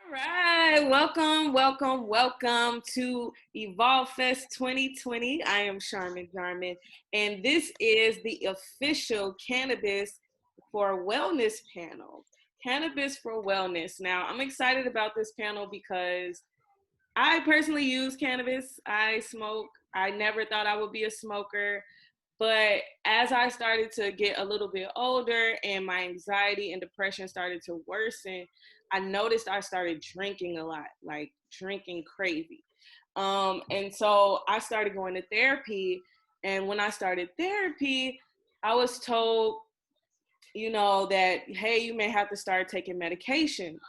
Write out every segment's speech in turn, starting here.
All right, welcome to Evolve Fest 2020. I am SharmonJarmon, and this is the official Cannabis for Wellness panel. Cannabis for Wellness. Now, I'm excited about this panel because I personally use cannabis. I smoke. I never thought I would be a smoker. But as I started to get a little bit older and my anxiety and depression started to worsen, I noticed I started drinking a lot, like drinking crazy. And so I started going to therapy. And when I started therapy, I was told, that, hey, you may have to start taking medications.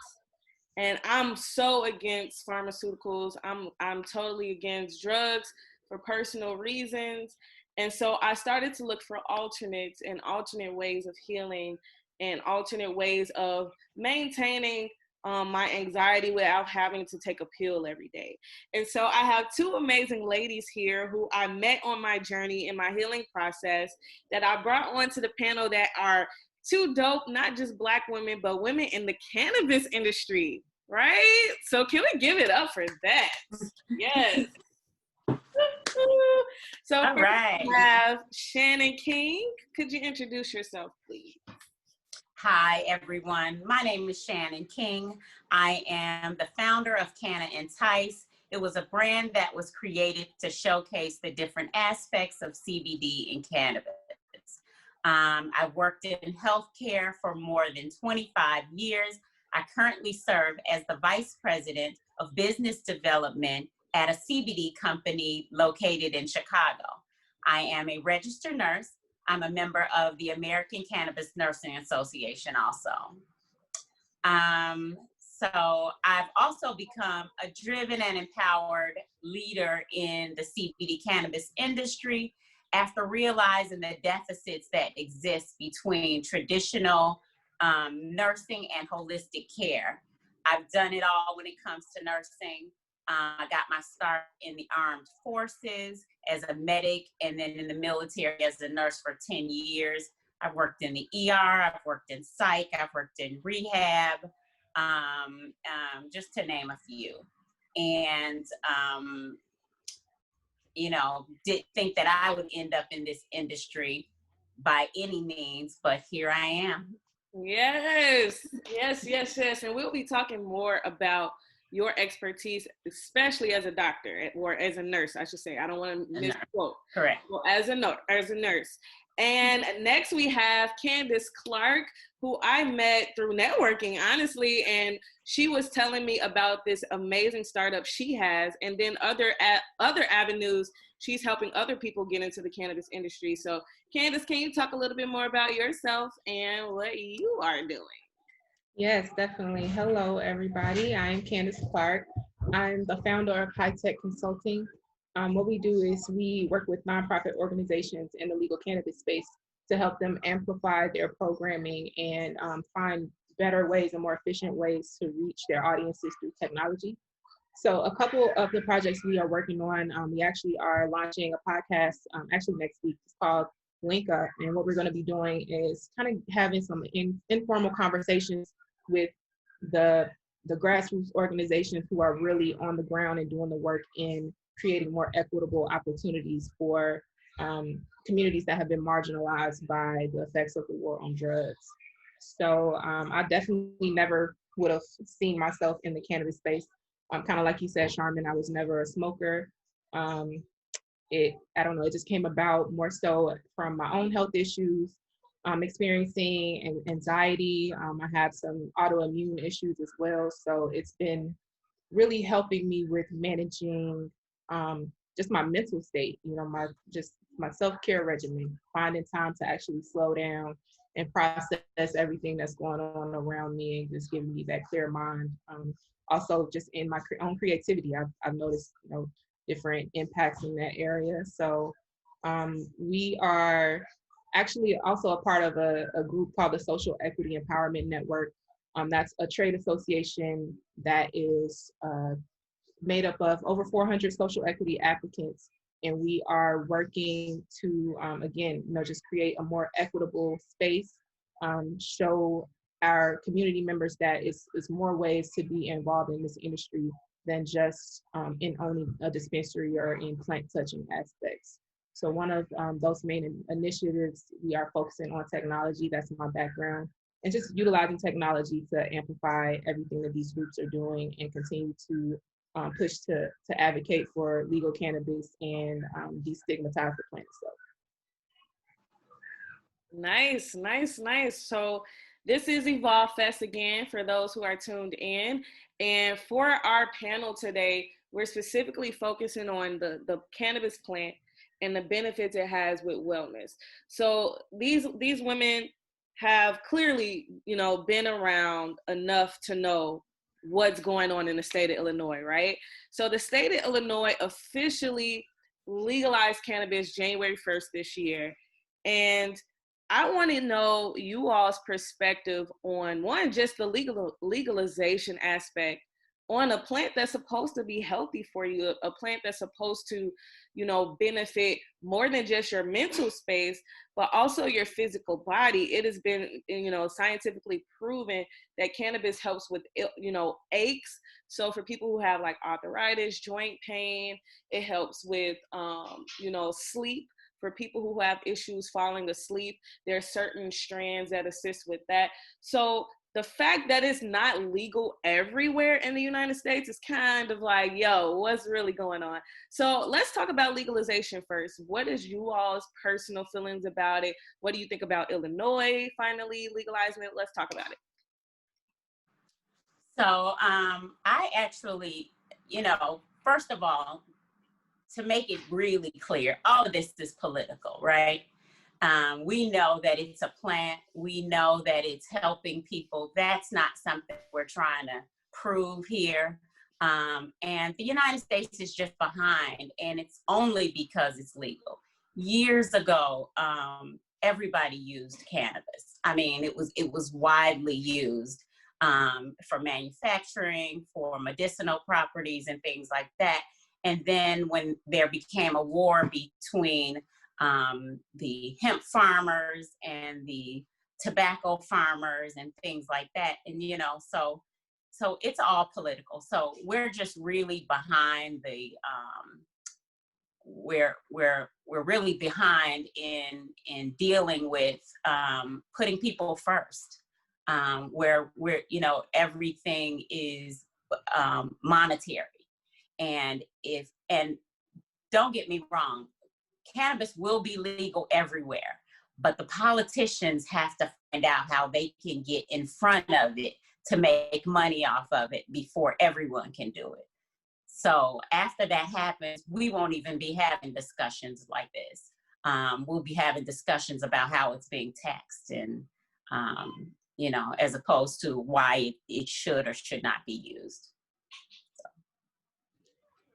And I'm so against pharmaceuticals. I'm totally against drugs for personal reasons. And so I started to look for alternates and alternate ways of healing and alternate ways of maintaining my anxiety without having to take a pill every day. And so I have two amazing ladies here who I met on my journey in my healing process that I brought onto the panel that are two dope, not just Black women, but women in the cannabis industry, right? So can we give it up for that? Yes. So all first right. we have Shannon King. Could you introduce yourself, please? Hi, everyone. My name is Shannon King. I am the founder of Canna Entice. It was a brand that was created to showcase the different aspects of CBD in cannabis. I worked in healthcare for more than 25 years. I currently serve as the Vice President of Business Development at a CBD company located in Chicago. I am a registered nurse. I'm a member of the American Cannabis Nursing Association also. So I've also become a driven and empowered leader in the CBD cannabis industry after realizing the deficits that exist between traditional nursing and holistic care. I've done it all when it comes to nursing. I got my start in the armed forces as a medic and then in the military as a nurse for 10 years. I've worked in the ER, I've worked in psych, I've worked in rehab, just to name a few. And, didn't think that I would end up in this industry by any means, but here I am. Yes. And we'll be talking more about your expertise, especially as a doctor or as a nurse, I should say. I don't want to misquote. Correct. Well, as a nurse. And next we have Candance Clark, who I met through networking, honestly. And she was telling me about this amazing startup she has, and then other avenues she's helping other people get into the cannabis industry. So Candance, can you talk a little bit more about yourself and what you are doing? Yes, definitely. Hello, everybody. I'm Cannance Clark. I'm the founder of High Tech Consulting. What we do is we work with nonprofit organizations in the legal cannabis space to help them amplify their programming and find better ways and more efficient ways to reach their audiences through technology. So a couple of the projects we are working on, we actually are launching a podcast actually next week. It's called Link Up. And what we're going to be doing is kind of having some informal conversations with the grassroots organizations who are really on the ground and doing the work in creating more equitable opportunities for communities that have been marginalized by the effects of the war on drugs. So I definitely never would have seen myself in the cannabis space. Kind of like you said, Sharman, I was never a smoker. I don't know, it just came about more so from my own health issues, experiencing anxiety. I have some autoimmune issues as well. So it's been really helping me with managing just my mental state, my self-care regimen, finding time to actually slow down and process everything that's going on around me and just giving me that clear mind. Also just in my own creativity, I've noticed, different impacts in that area. So we are actually also a part of a group called the Social Equity Empowerment Network. That's a trade association that is made up of over 400 social equity applicants. And we are working to, again, just create a more equitable space, show our community members that it's more ways to be involved in this industry than just in owning a dispensary or in plant touching aspects. So one of those main initiatives, we are focusing on technology. That's my background, and just utilizing technology to amplify everything that these groups are doing and continue to push to advocate for legal cannabis and destigmatize the plant itself. Nice, nice, nice. So this is Evolve Fest again for those who are tuned in. And for our panel today, we're specifically focusing on the cannabis plant and the benefits it has with wellness. So these women have clearly, been around enough to know what's going on in the state of Illinois, right? So the state of Illinois officially legalized cannabis January 1st this year. And I want to know you all's perspective on one, just the legalization aspect on a plant that's supposed to be healthy for you, a plant that's supposed to, benefit more than just your mental space, but also your physical body. It has been, scientifically proven that cannabis helps with, aches. So for people who have like arthritis, joint pain, it helps with, sleep. For people who have issues falling asleep, there are certain strands that assist with that. So the fact that it's not legal everywhere in the United States is kind of like, yo, what's really going on? So let's talk about legalization first. What is you all's personal feelings about it? What do you think about Illinois finally legalizing it? Let's talk about it. So I actually, first of all, to make it really clear, all of this is political, right? We know that it's a plant. We know that it's helping people. That's not something we're trying to prove here. And the United States is just behind, and it's only because it's legal. Years ago, everybody used cannabis. I mean, it was widely used for manufacturing, for medicinal properties and things like that. And then when there became a war between the hemp farmers and the tobacco farmers and things like that, and so it's all political. So we're just really behind the we're really behind in dealing with putting people first, where everything is monetary. And don't get me wrong, cannabis will be legal everywhere, but the politicians have to find out how they can get in front of it to make money off of it before everyone can do it. So after that happens, we won't even be having discussions like this. We'll be having discussions about how it's being taxed and, as opposed to why it should or should not be used.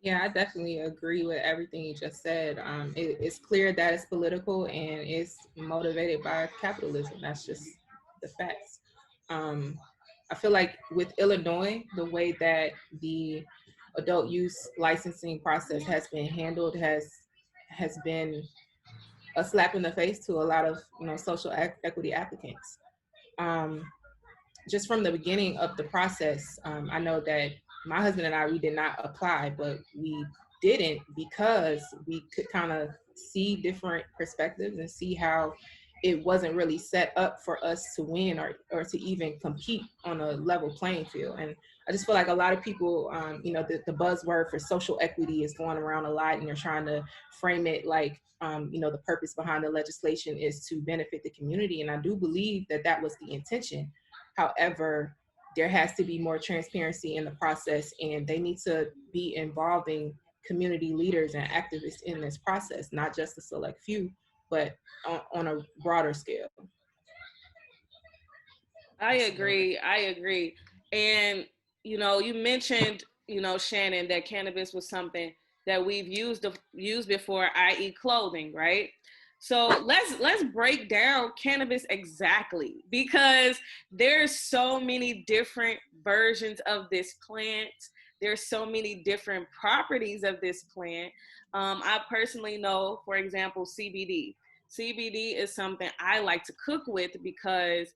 Yeah, I definitely agree with everything you just said. It's clear that it's political and it's motivated by capitalism. That's just the facts. I feel like with Illinois, the way that the adult use licensing process has been handled has been a slap in the face to a lot of social equity applicants. Just from the beginning of the process, I know that my husband and I, we did not apply, but we didn't because we could kind of see different perspectives and see how it wasn't really set up for us to win or to even compete on a level playing field. And I just feel like a lot of people, the buzzword for social equity is going around a lot, and they're trying to frame it like, the purpose behind the legislation is to benefit the community. And I do believe that that was the intention. However, there has to be more transparency in the process, and they need to be involving community leaders and activists in this process, not just a select few, but on a broader scale. I agree. And, you mentioned, Shannon, that cannabis was something that we've used before, i.e. clothing, right? So let's break down cannabis exactly, because there's so many different versions of this plant. There's so many different properties of this plant. I personally know, for example, CBD. CBD is something I like to cook with because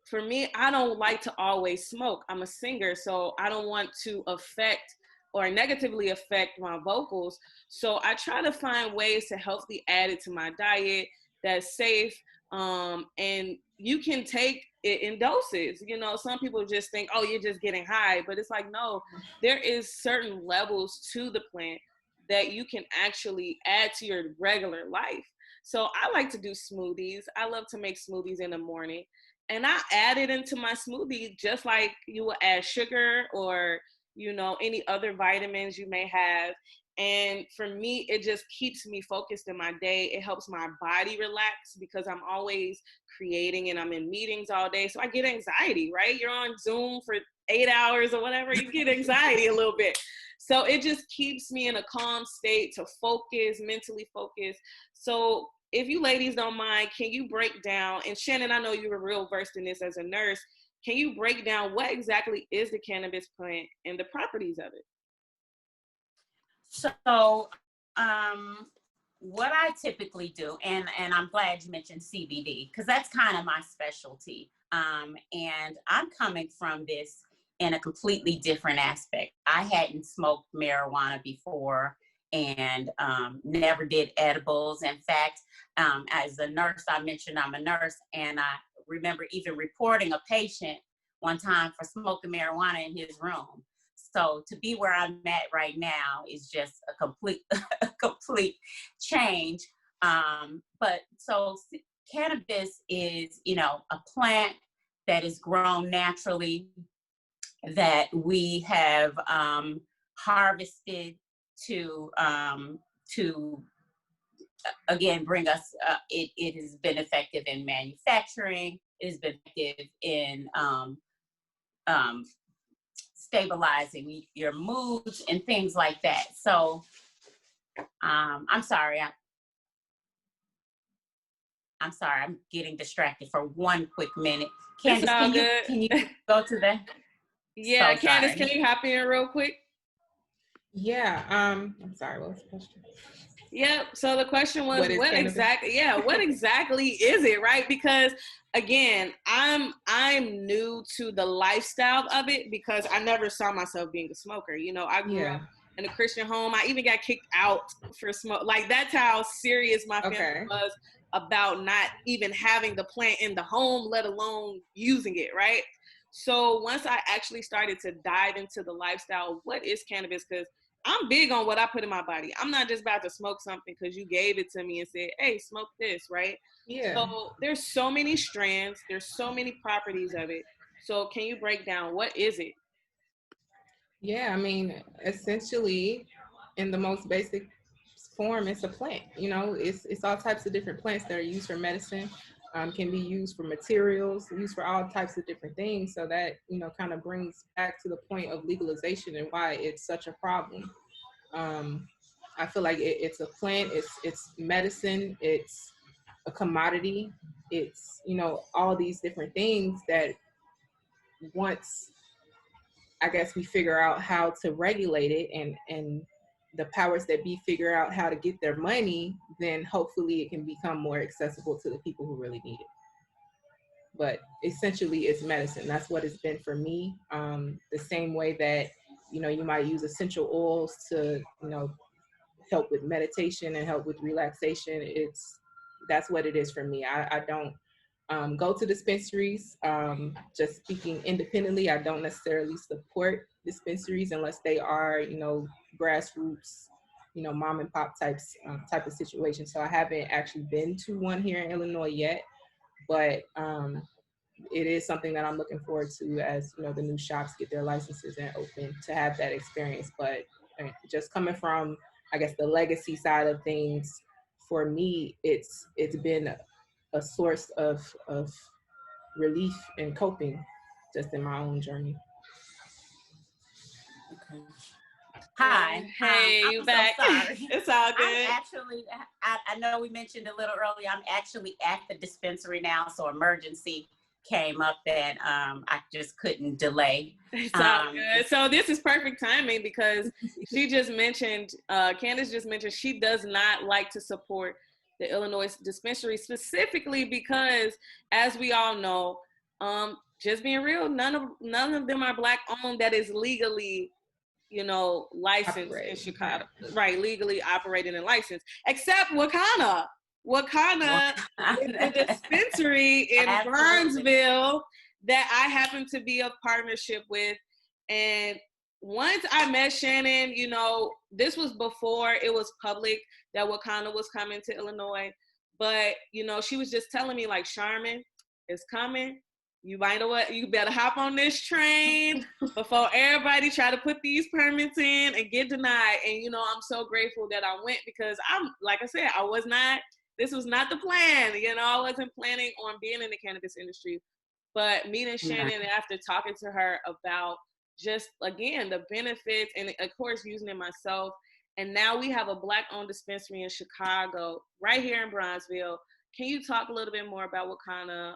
for me, I don't like to always smoke. I'm a singer, so I don't want to affect or negatively affect my vocals. So I try to find ways to healthily add it to my diet that's safe. And you can take it in doses. You know, some people just think, oh, you're just getting high, but it's like, no, there is certain levels to the plant that you can actually add to your regular life. So I like to do smoothies. I love to make smoothies in the morning, and I add it into my smoothie just like you would add sugar or, you know, any other vitamins you may have. And for me, it just keeps me focused in my day. It helps my body relax because I'm always creating and I'm in meetings all day. So I get anxiety, right? You're on Zoom for 8 hours or whatever, you get anxiety a little bit. So it just keeps me in a calm state to focus, mentally focus. So if you ladies don't mind, can you break down, and Shannon, I know you were real versed in this as a nurse, can you break down what exactly is the cannabis plant and the properties of it? So, what I typically do, and I'm glad you mentioned CBD, because that's kind of my specialty. And I'm coming from this in a completely different aspect. I hadn't smoked marijuana before and never did edibles. In fact, as a nurse, I mentioned I'm a nurse, and I remember even reporting a patient one time for smoking marijuana in his room. So to be where I'm at right now is just a complete, a complete change. But so cannabis is, you know, a plant that is grown naturally, that we have harvested to again bring us. It has been effective in manufacturing. It has been effective in stabilizing your moods and things like that. So I'm sorry. I'm sorry. I'm getting distracted for one quick minute. Candace, can you go to the? Yeah, So Candace, sorry. can you hop in real quick? Yeah. I'm sorry. What was the question? Yep. So the question was, what exactly is it, right? Because again, I'm new to the lifestyle of it because I never saw myself being a smoker. You know, I grew up in a Christian home. I even got kicked out for smoke. Like, that's how serious my family was about not even having the plant in the home, let alone using it, right? So once I actually started to dive into the lifestyle of what is cannabis, because I'm big on what I put in my body. I'm not just about to smoke something because you gave it to me and said, hey, smoke this, right? Yeah. So there's so many strands. There's so many properties of it. So can you break down, what is it? Yeah, I mean, essentially, in the most basic form, it's a plant. You know, it's all types of different plants that are used for medicine, can be used for materials, used for all types of different things. So that, you know, kind of brings back to the point of legalization and why it's such a problem. I feel like it's a plant, it's medicine, it's a commodity, it's, you know, all these different things that once, I guess, we figure out how to regulate it, and the powers that be figure out how to get their money, then hopefully it can become more accessible to the people who really need it. But essentially it's medicine. That's what it's been for me. The same way that, you know, you might use essential oils to, you know, help with meditation and help with relaxation. That's what it is for me. I don't go to dispensaries. Just speaking independently, I don't necessarily support dispensaries unless they are, you know, grassroots, you know, mom and pop type of situation. So I haven't actually been to one here in Illinois yet, but it is something that I'm looking forward to as, you know, the new shops get their licenses and open, to have that experience. But just coming from, I guess, the legacy side of things, for me, it's been a source of relief and coping just in my own journey. Okay. Hi. Hey, you back? So sorry. It's all good. I know we mentioned a little earlier, I'm actually at the dispensary now, so emergency came up that I just couldn't delay. It's all good. So this is perfect timing because she just mentioned, Candace just mentioned she does not like to support the Illinois dispensary, specifically because, as we all know, Just being real, none of them are Black owned that is legally, licensed in Chicago, right? Legally operated and licensed, except Wakana. Wakana is a dispensary in Burnsville that I happen to be a partnership with. And once I met Shannon, this was before it was public that Wakana was coming to Illinois. But, she was just telling me, like, Sharman is coming. You better hop on this train before everybody try to put these permits in and get denied. And, I'm so grateful that I went, because like I said, this was not the plan. I wasn't planning on being in the cannabis industry. But meeting Shannon after talking to her about just, again, the benefits and, of course, using it myself. And now we have a Black-owned dispensary in Chicago, right here in Bronzeville. Can you talk a little bit more about Wakana,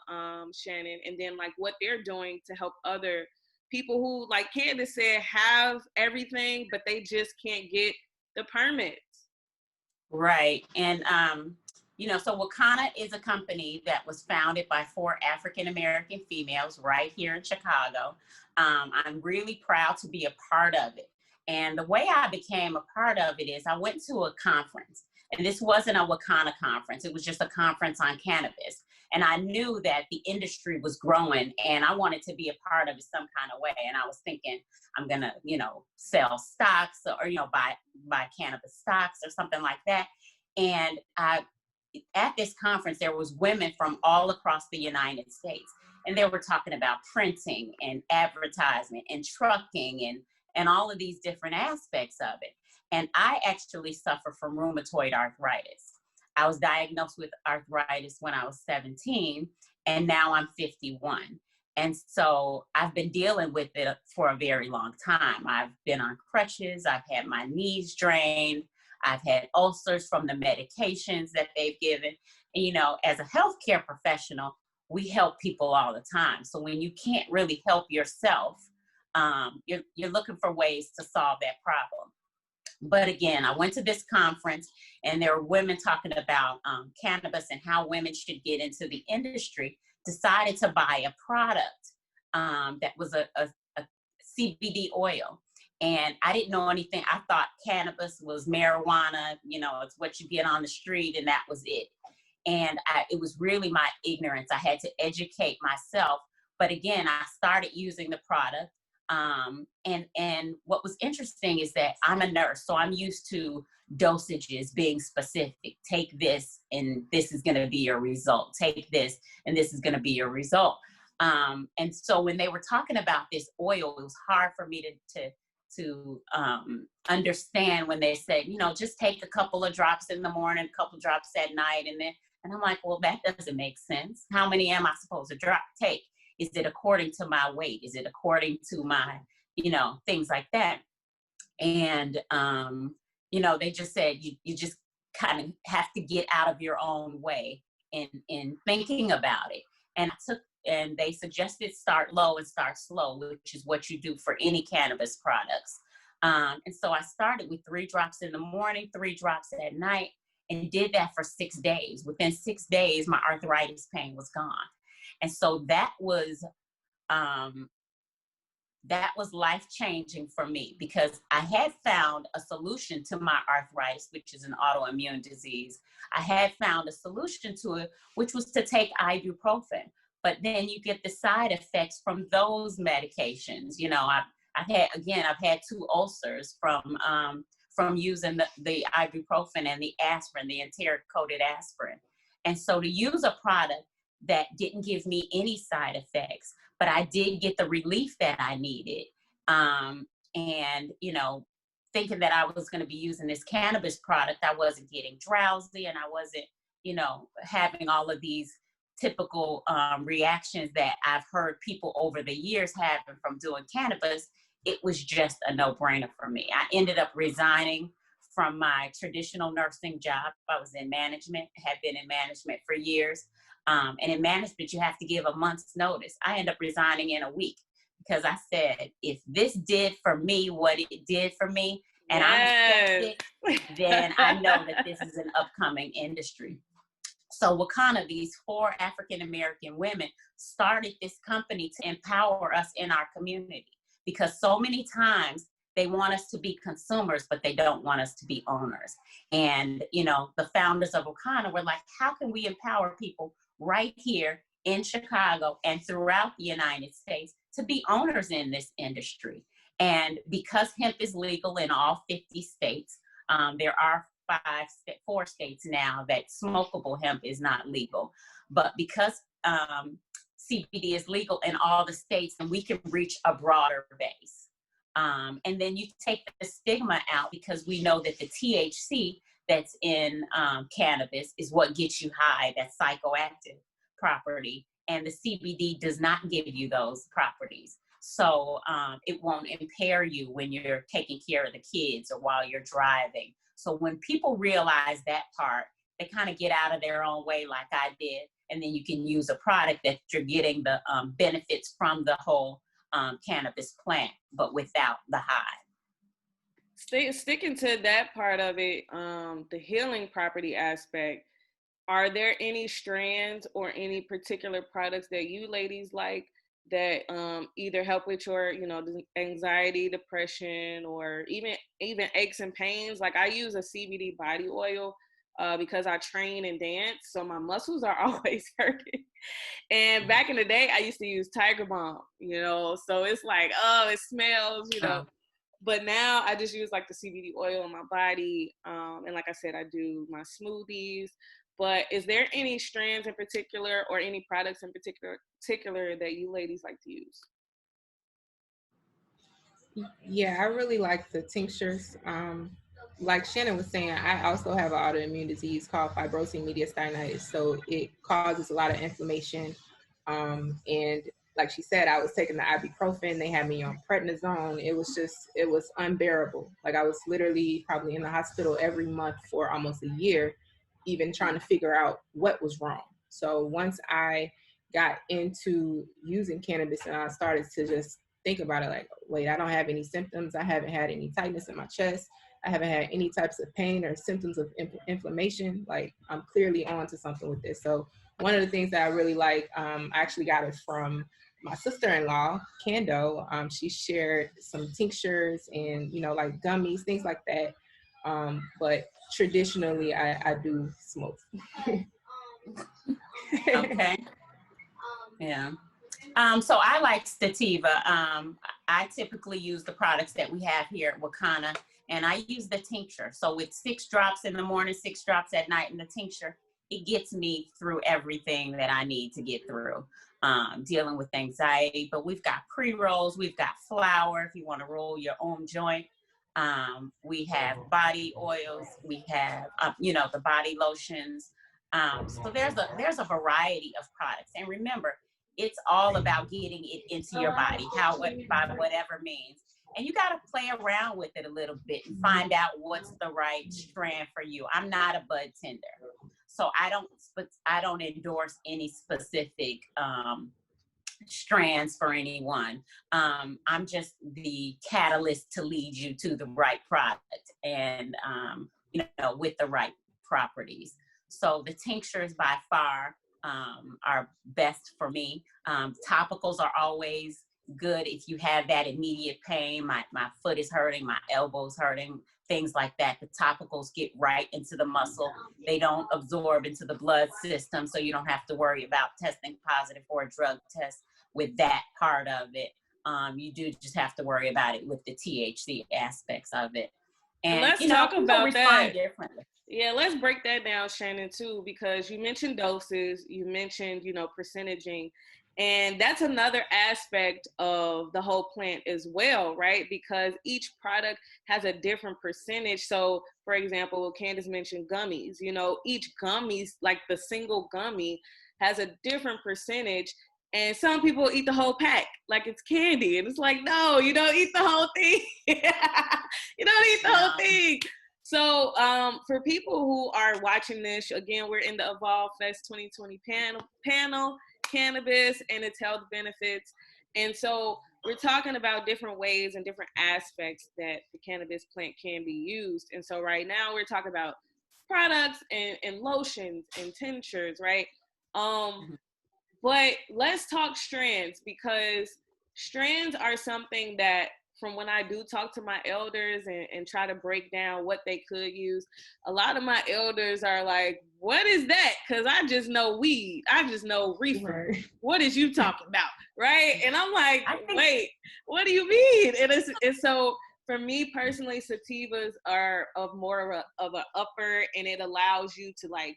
Shannon, and then like what they're doing to help other people who, like Candace said, have everything, but they just can't get the permits? Right. And, so Wakana is a company that was founded by 4 African-American females right here in Chicago. I'm really proud to be a part of it. And the way I became a part of it is I went to a conference. And this wasn't a Wakana conference. It was just a conference on cannabis. And I knew that the industry was growing and I wanted to be a part of it some kind of way. And I was thinking, I'm going to, sell stocks or, buy cannabis stocks or something like that. And at this conference, there was women from all across the United States. And they were talking about printing and advertisement and trucking and all of these different aspects of it. And I actually suffer from rheumatoid arthritis. I was diagnosed with arthritis when I was 17, and now I'm 51. And so I've been dealing with it for a very long time. I've been on crutches. I've had my knees drained. I've had ulcers from the medications that they've given. And, as a healthcare professional, we help people all the time. So when you can't really help yourself, you're looking for ways to solve that problem. But again, I went to this conference and there were women talking about cannabis and how women should get into the industry, decided to buy a product that was a CBD oil. And I didn't know anything. I thought cannabis was marijuana, it's what you get on the street and that was it. And it was really my ignorance. I had to educate myself. But again, I started using the product. And what was interesting is that I'm a nurse, so I'm used to dosages being specific. Take this and this is going to be your result. Take this and this is going to be your result. And so when they were talking about this oil, it was hard for me to understand when they said, just take a couple of drops in the morning, a couple of drops at night. And I'm like, well, that doesn't make sense. How many am I supposed to take? Is it according to my weight? Is it according to my, things like that? And, they just said, you just kind of have to get out of your own way in thinking about it. And they suggested start low and start slow, which is what you do for any cannabis products. And so I started with 3 drops in the morning, 3 drops at night, and did that for 6 days. Within 6 days, my arthritis pain was gone. And so that was life-changing for me because I had found a solution to my arthritis, which is an autoimmune disease. I had found a solution to it, which was to take ibuprofen. But then you get the side effects from those medications. I've had 2 ulcers from using the ibuprofen and the aspirin, the enteric-coated aspirin. And so to use a product that didn't give me any side effects, but I did get the relief that I needed. And, thinking that I was going to be using this cannabis product, I wasn't getting drowsy and I wasn't, having all of these typical reactions that I've heard people over the years having from doing cannabis. It was just a no-brainer for me. I ended up resigning from my traditional nursing job. I was in management, had been in management for years. And in management, you have to give a month's notice. I ended up resigning in a week because I said, if this did for me what it did for me, and I'm a skeptic, then I know that this is an upcoming industry. So Wakana, these 4 African-American women, started this company to empower us in our community, because so many times they want us to be consumers, but they don't want us to be owners. And, you know, the founders of Wakana were like, how can we empower people right here in Chicago and throughout the United States to be owners in this industry? And because hemp is legal in all 50 states, there are 4 states now that smokable hemp is not legal. But because CBD is legal in all the states, and we can reach a broader base. And then you take the stigma out, because we know that the THC that's in cannabis is what gets you high, that psychoactive property. And the CBD does not give you those properties. So it won't impair you when you're taking care of the kids or while you're driving. So when people realize that part, they kind of get out of their own way like I did. And then you can use a product that you're getting the benefits from the whole cannabis plant, but without the high. Sticking to that part of it, the healing property aspect, are there any strands or any particular products that you ladies like that either help with your, you know, anxiety, depression, or even aches and pains? Like, I use a CBD body oil because I train and dance, so my muscles are always hurting. And back in the day, I used to use Tiger Balm, you know, so it's like, oh, it smells, you know. But now I just use like the CBD oil on my body. And like I said, I do my smoothies. But is there any strands in particular or any products in particular that you ladies like to use? Yeah, I really like the tinctures. Like Shannon was saying, I also have an autoimmune disease called fibrosing mediastinitis. So it causes a lot of inflammation. And like she said, I was taking the ibuprofen. They had me on prednisone. It was unbearable. Like, I was literally probably in the hospital every month for almost a year, even trying to figure out what was wrong. So once I got into using cannabis and I started to just think about it, like, wait, I don't have any symptoms. I haven't had any tightness in my chest. I haven't had any types of pain or symptoms of inflammation. Like, I'm clearly on to something with this. So one of the things that I really like, I actually got it from my sister-in-law, Kando. She shared some tinctures and, you know, like gummies, things like that. But traditionally, I do smoke. Okay. Yeah. So I like sativa. I typically use the products that we have here at Wakana, and I use the tincture. So with 6 drops in the morning, 6 drops at night in the tincture, it gets me through everything that I need to get through, dealing with anxiety. But we've got pre-rolls, we've got flour if you want to roll your own joint. We have body oils, we have, you know, the body lotions. So there's a variety of products. And remember, it's all about getting it into your body, by whatever means. And you got to play around with it a little bit and find out what's the right strand for you. I'm not a bud tender, so I don't endorse any specific strands for anyone. I'm just the catalyst to lead you to the right product and, you know, with the right properties. So the tinctures by far are best for me. Topicals are always good if you have that immediate pain. My foot is hurting, my elbow's hurting, things like that. The topicals get right into the muscle. They don't absorb into the blood system, so you don't have to worry about testing positive for a drug test with that part of it. You do just have to worry about it with the THC aspects of it. And let's talk about that. Differently. Yeah, let's break that down, Shannon, too, because you mentioned doses, you mentioned, you know, percentaging, and that's another aspect of the whole plant as well, right? Because each product has a different percentage. So, for example, Candace mentioned gummies. You know, each gummies, like the single gummy, has a different percentage. And some people eat the whole pack like it's candy. And it's like, no, you don't eat the whole thing. You don't eat the whole thing. So for people who are watching this, again, we're in the Evolve Fest 2020 panel, cannabis and its health benefits. And so we're talking about different ways and different aspects that the cannabis plant can be used. And so right now we're talking about products and lotions and tinctures, right? But let's talk strands, because strands are something that, from when I do talk to my elders and try to break down what they could use, a lot of my elders are like, what is that? Because I just know weed. I just know reefer. Right. What is you talking about? Right? And I'm like, wait, what do you mean? And so for me personally, sativas are of more of an upper, and it allows you to like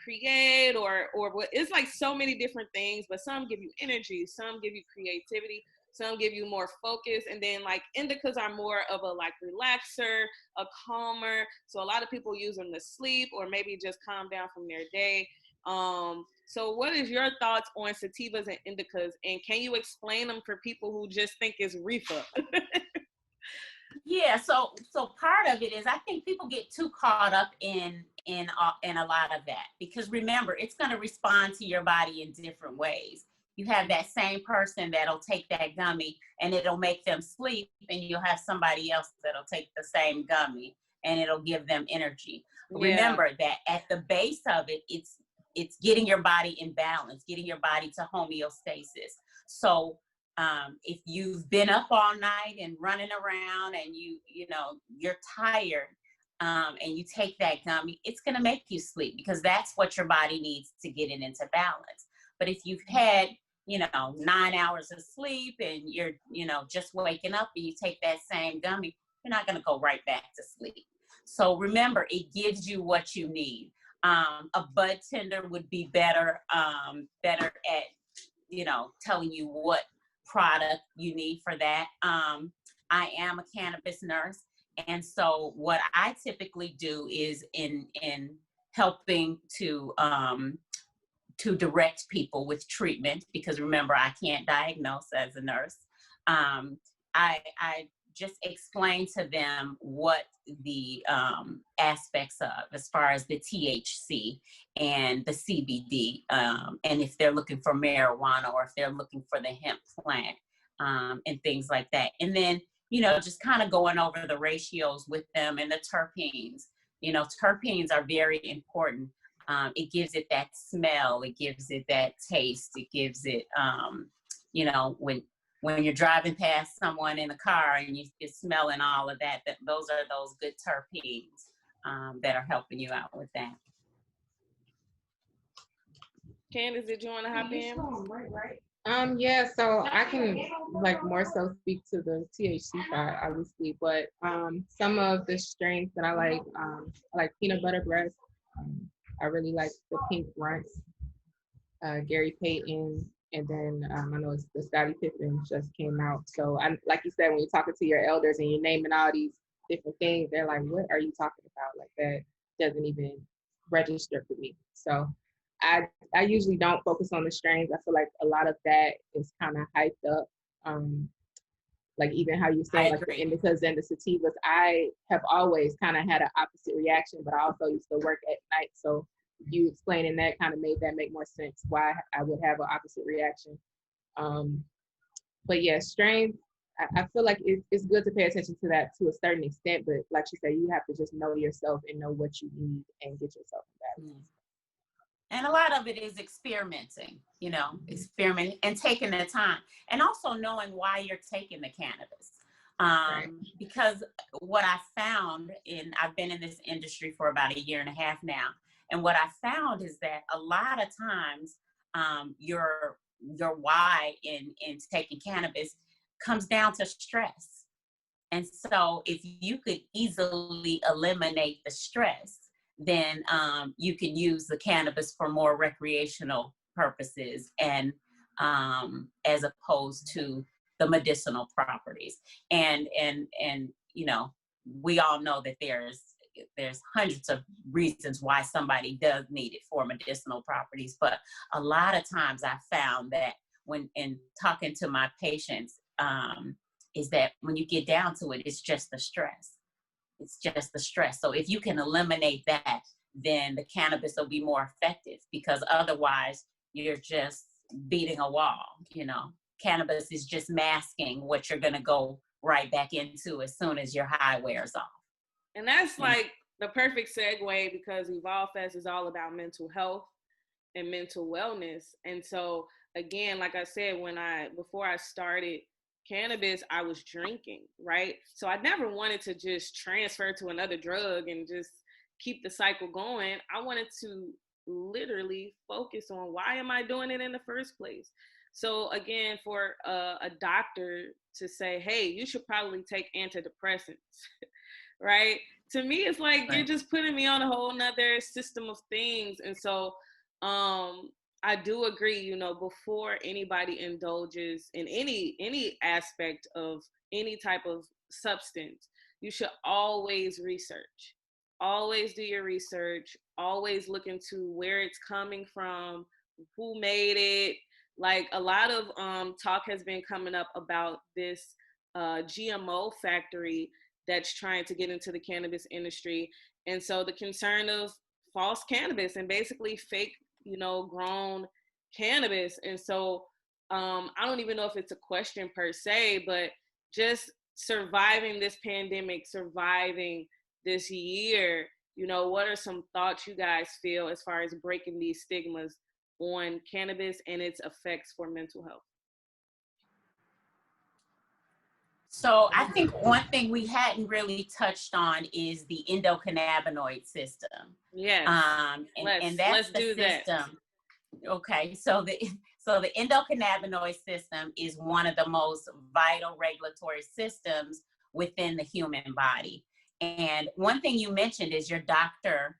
create or it's like so many different things, but some give you energy, some give you creativity, some give you more focus, and then like indicas are more of a like relaxer, a calmer. So a lot of people use them to sleep or maybe just calm down from their day. So what is your thoughts on sativas and indicas, and can you explain them for people who just think it's reefer? Yeah, so part of it is, I think people get too caught up in a lot of that, because remember, it's going to respond to your body in different ways. You have that same person that'll take that gummy and it'll make them sleep, and you'll have somebody else that'll take the same gummy and it'll give them energy. Yeah. Remember that at the base of it, it's getting your body in balance, getting your body to homeostasis. So if you've been up all night and running around and you're tired, and you take that gummy, it's going to make you sleep, because that's what your body needs to get it into balance. But if you've had 9 hours of sleep and you're just waking up and you take that same gummy, you're not going to go right back to sleep. So remember, it gives you what you need. A bud tender would be better at telling you what product you need for that. I am a cannabis nurse, and so what I typically do is in helping to direct people with treatment, because remember, I can't diagnose as a nurse. I just explain to them what the aspects of, as far as the THC and the CBD, and if they're looking for marijuana or if they're looking for the hemp plant, and things like that. And then, just kind of going over the ratios with them, and the terpenes. Terpenes are very important. It gives it that smell, it gives it that taste, it gives it, when you're driving past someone in a car and you're smelling all of that, those are those good terpenes that are helping you out with that. Candace, did you want to hop in? Yeah, so I can more so speak to the THC side, obviously, but some of the strains that I like peanut butter breast. I really like the pink runts, Gary Payton, and then I know it's the Scottie Pippen just came out. So I, like you said, when you're talking to your elders and you're naming all these different things, they're like, what are you talking about? Like, that doesn't even register for me. So I usually don't focus on the strains. I feel like a lot of that is kind of hyped up. Like even how you say, like the indicas and the sativas, I have always kind of had an opposite reaction, but I also used to work at night. So you explaining that kind of made that make more sense, why I would have an opposite reaction. But yeah, strains, I feel like it's good to pay attention to that to a certain extent, but like you say, you have to just know yourself and know what you need and get yourself in balance. And a lot of it is experimenting, experimenting and taking the time, and also knowing why you're taking the cannabis. Right. Because what I found I've been in this industry for about 1.5 years now. And what I found is that a lot of times your why in taking cannabis comes down to stress. And so if you could easily eliminate the stress, then you can use the cannabis for more recreational purposes, and as opposed to the medicinal properties. And we all know that there's hundreds of reasons why somebody does need it for medicinal properties, but a lot of times I found that when in talking to my patients, is that when you get down to it, it's just the stress. It's just the stress. So if you can eliminate that, then the cannabis will be more effective, because otherwise you're just beating a wall. Cannabis is just masking what you're going to go right back into as soon as your high wears off. And that's like the perfect segue, because Evolve Fest is all about mental health and mental wellness. And so again, like I said, before I started cannabis, I was drinking, right? So I never wanted to just transfer to another drug and just keep the cycle going. I wanted to literally focus on, why am I doing it in the first place? So again, for a doctor to say, hey, you should probably take antidepressants, right? To me, it's like, you're just putting me on a whole nother system of things. And so I do agree, you know, before anybody indulges in any aspect of any type of substance, you should always research. Always do your research. Always look into where it's coming from, who made it. Like, a lot of talk has been coming up about this GMO factory that's trying to get into the cannabis industry. And so the concern of false cannabis and basically fake, you know, grown cannabis. And so I don't even know if it's a question per se, but just surviving this pandemic, surviving this year, you know, what are some thoughts you guys feel as far as breaking these stigmas on cannabis and its effects for mental health? So I think one thing we hadn't really touched on is the endocannabinoid system. Yes. And that's the system. Okay, so the endocannabinoid system is one of the most vital regulatory systems within the human body. And one thing you mentioned is your doctor,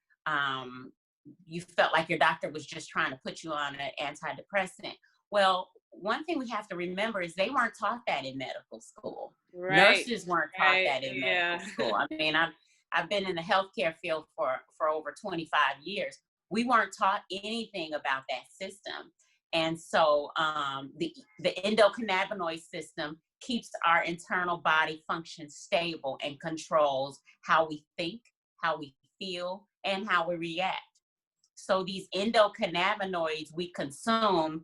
you felt like your doctor was just trying to put you on an antidepressant. Well, one thing we have to remember is they weren't taught that in medical school. Right. Nurses weren't taught that in medical school. I mean, I've been in the healthcare field for over 25 years. We weren't taught anything about that system. And so the endocannabinoid system keeps our internal body function stable and controls how we think, how we feel, and how we react. So these endocannabinoids we consume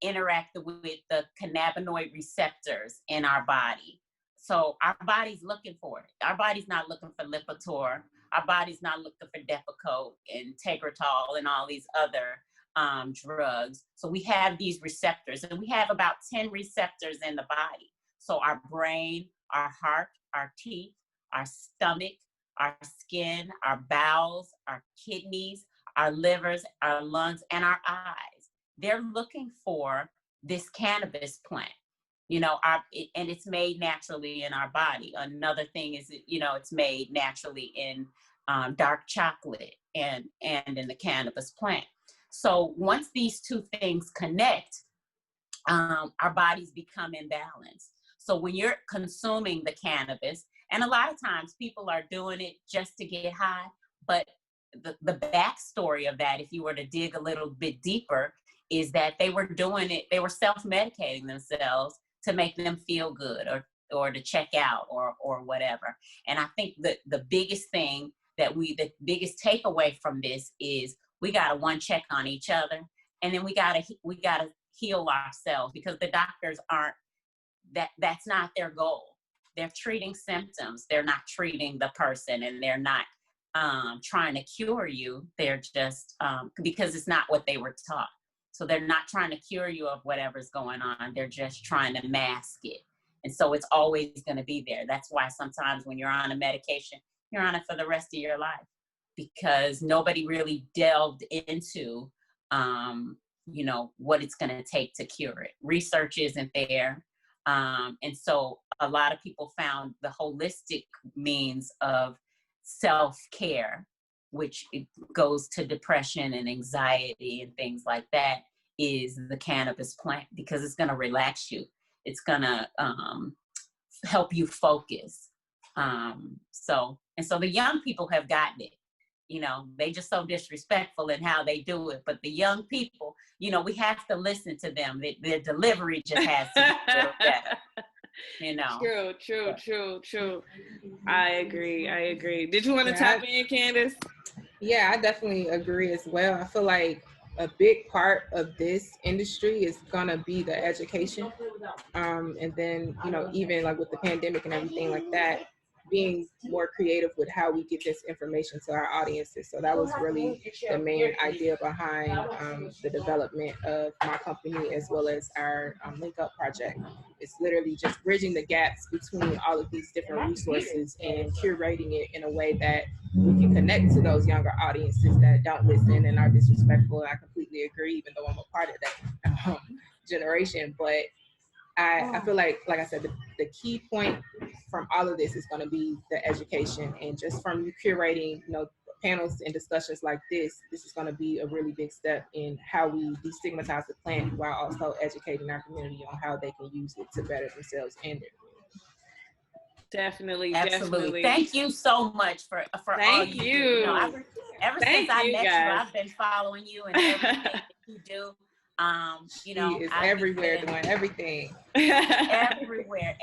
interact with the cannabinoid receptors in our body. So our body's looking for it. Our body's not looking for Lipitor. Our body's not looking for Depakote and Tegretol and all these other drugs. So we have these receptors, and we have about 10 receptors in the body. So our brain, our heart, our teeth, our stomach, our skin, our bowels, our kidneys, our livers, our lungs, and our eyes. They're looking for this cannabis plant, you know, and it's made naturally in our body. Another thing is, you know, it's made naturally in dark chocolate and in the cannabis plant. So once these two things connect, our bodies become imbalanced. So when you're consuming the cannabis, and a lot of times people are doing it just to get high, but the backstory of that, if you were to dig a little bit deeper, is that they were doing it, they were self-medicating themselves to make them feel good or to check out or whatever. And I think that the biggest thing the biggest takeaway from this is we got to check on each other, and then we got to heal ourselves, because the doctors that's not their goal. They're treating symptoms. They're not treating the person, and they're not trying to cure you. They're just because it's not what they were taught. So they're not trying to cure you of whatever's going on. They're just trying to mask it. And so it's always going to be there. That's why sometimes when you're on a medication, you're on it for the rest of your life, because nobody really delved into, you know, what it's going to take to cure it. Research isn't there. And so a lot of people found the holistic means of self-care, which it goes to depression and anxiety and things like that, is the cannabis plant, because it's going to relax you. It's going to help you focus. So the young people have gotten it. You know, they just so disrespectful in how they do it. But the young people, you know, we have to listen to them. Their delivery just has to be a little better. You know. True. I agree. Did you want to tap in, Candace? Yeah, I definitely agree as well. I feel like a big part of this industry is gonna be the education. And then, you know, even like with the pandemic and everything like that, being more creative with how we get this information to our audiences. So that was really the main idea behind the development of my company as well as our Link Up project. It's literally just bridging the gaps between all of these different resources and curating it in a way that we can connect to those younger audiences that don't listen and are disrespectful. And I completely agree, even though I'm a part of that generation. But I feel like I said, the key point from all of this is going to be the education, and just from you curating, panels and discussions like this is going to be a really big step in how we destigmatize the plant while also educating our community on how they can use it to better themselves and their community. Absolutely. Thank you so much for all you do. Ever since I met you, I've been following you and everything that you do. She is everywhere doing everything. everywhere.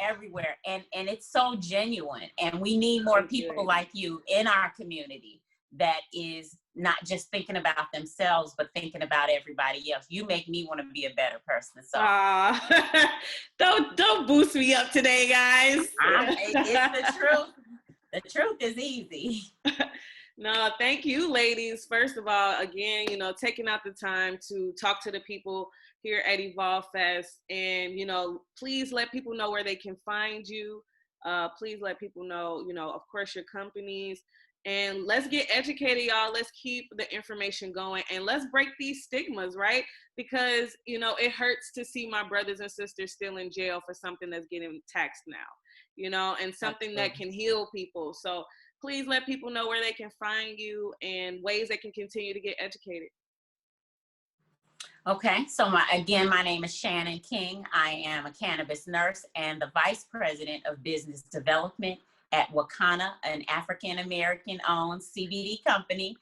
And it's so genuine. And we need more people like you in our community that is not just thinking about themselves, but thinking about everybody else. You make me want to be a better person. So don't boost me up today, guys. It's the truth. The truth is easy. No, thank you, ladies. First of all, again, taking out the time to talk to the people here at Evolve Fest, and please let people know where they can find you. Please let people know, of course, your companies, and let's get educated, y'all. Let's keep the information going, and let's break these stigmas, right? Because it hurts to see my brothers and sisters still in jail for something that's getting taxed now, and something that can heal people. So please let people know where they can find you and ways they can continue to get educated. Okay, so my name is Shannon King. I am a cannabis nurse and the Vice President of Business Development at Wakana, an African-American owned CBD company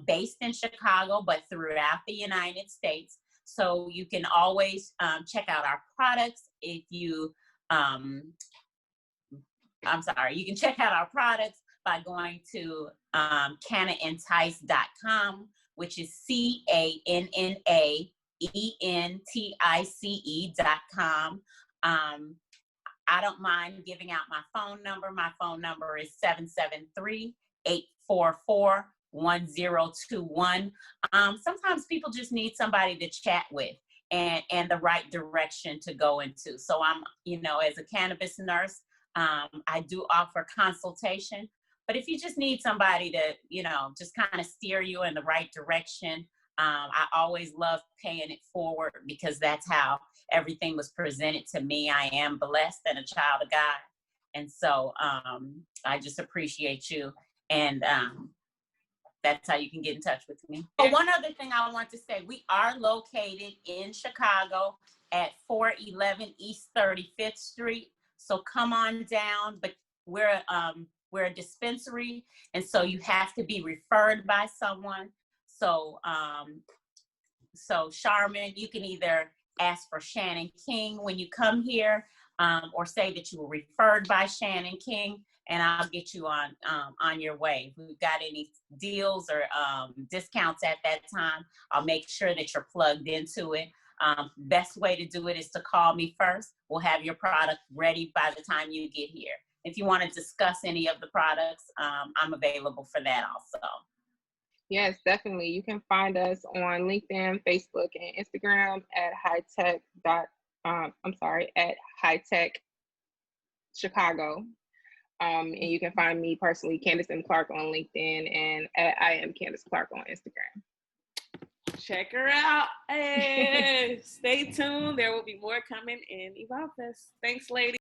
based in Chicago, but throughout the United States. So you can always check out our products if you, you can check out our products by going to CannAentice.com, which is CannAentice.com. I don't mind giving out my phone number. My phone number is 773-844-1021. Sometimes people just need somebody to chat with and the right direction to go into. So I'm, as a cannabis nurse, I do offer consultation. But if you just need somebody to, just kind of steer you in the right direction, I always love paying it forward because that's how everything was presented to me. I am blessed and a child of God. And so I just appreciate you. And that's how you can get in touch with me. But one other thing I want to say, we are located in Chicago at 411 East 35th Street. So come on down, but we're a dispensary, and so you have to be referred by someone. So, Sharman, you can either ask for Shannon King when you come here, or say that you were referred by Shannon King, and I'll get you on your way. If we've got any deals or discounts at that time, I'll make sure that you're plugged into it. Best way to do it is to call me first. We'll have your product ready by the time you get here. If you want to discuss any of the products, I'm available for that also. Yes, definitely. You can find us on LinkedIn, Facebook, and Instagram at Hightech Chicago. And you can find me personally, Candance M. Clark, on LinkedIn, and at I am Candance Clark on Instagram. Check her out. Hey, stay tuned. There will be more coming in Evolve Fest. Thanks, ladies.